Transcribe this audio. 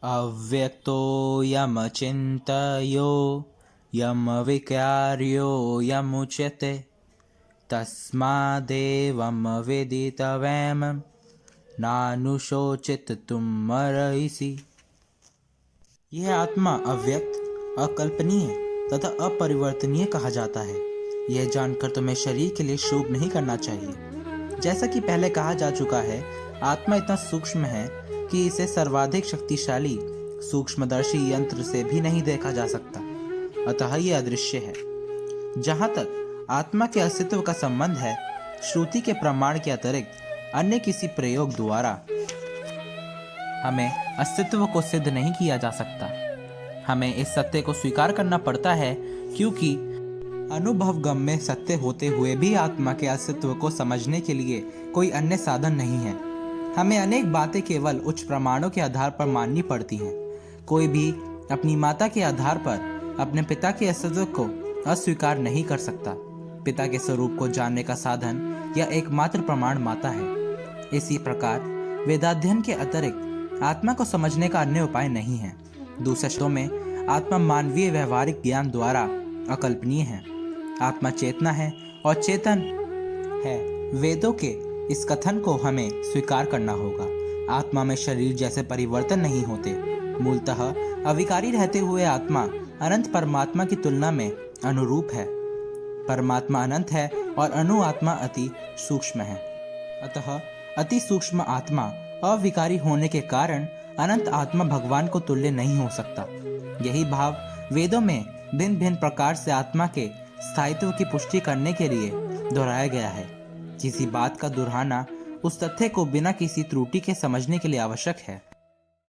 अव्यक्तोऽयमचिन्तयो यमविकार्यो यमुच्यते तस्मादेवं वेदितव्यं नानुशोचितुमर्हसि। यह आत्मा अव्यक्त, अकल्पनीय तथा अपरिवर्तनीय कहा जाता है। यह जानकर तुम्हें शरीर के लिए शोक नहीं करना चाहिए। जैसा कि पहले कहा जा चुका है, आत्मा इतना सूक्ष्म है कि इसे सर्वाधिक शक्तिशाली सूक्ष्मदर्शी यंत्र से भी नहीं देखा जा सकता, अतः यह अदृश्य है। जहाँ तक आत्मा के अस्तित्व का संबंध है, श्रुति के प्रमाण के अतिरिक्त अन्य किसी प्रयोग द्वारा हमें अस्तित्व को सिद्ध नहीं किया जा सकता। हमें इस सत्य को स्वीकार करना पड़ता है क्योंकि अनुभवगम्य सत्य होते हुए भी आत्मा के अस्तित्व को समझने के लिए कोई अन्य साधन नहीं है। हमें अनेक बातें केवल उच्च प्रमाणों के आधार पर माननी पड़ती हैं। कोई भी अपनी माता के आधार पर अपने पिता के अस्तित्व को अस्वीकार नहीं कर सकता। पिता के स्वरूप को जानने का साधन या एकमात्र प्रमाण माता है। इसी प्रकार वेदाध्ययन के अतिरिक्त आत्मा को समझने का अन्य उपाय नहीं है। दूसरे शब्दों में, आत्मा मानवीय व्यवहारिक ज्ञान द्वारा अकल्पनीय है। आत्मा चेतना है और चेतन है। वेदों के इस कथन को हमें स्वीकार करना होगा। आत्मा में शरीर जैसे परिवर्तन नहीं होते। मूलतः अविकारी रहते हुए आत्मा अनंत परमात्मा की तुलना में अनुरूप है। परमात्मा अनंत है और अणु आत्मा अति सूक्ष्म है। अतः अति सूक्ष्म आत्मा अविकारी होने के कारण अनंत आत्मा भगवान को तुल्य नहीं हो सकता। यही भाव वेदों में भिन्न भिन्न प्रकार से आत्मा के स्थायित्व की पुष्टि करने के लिए दोहराया गया है। किसी बात का दोहराना उस तथ्य को बिना किसी त्रुटि के समझने के लिए आवश्यक है।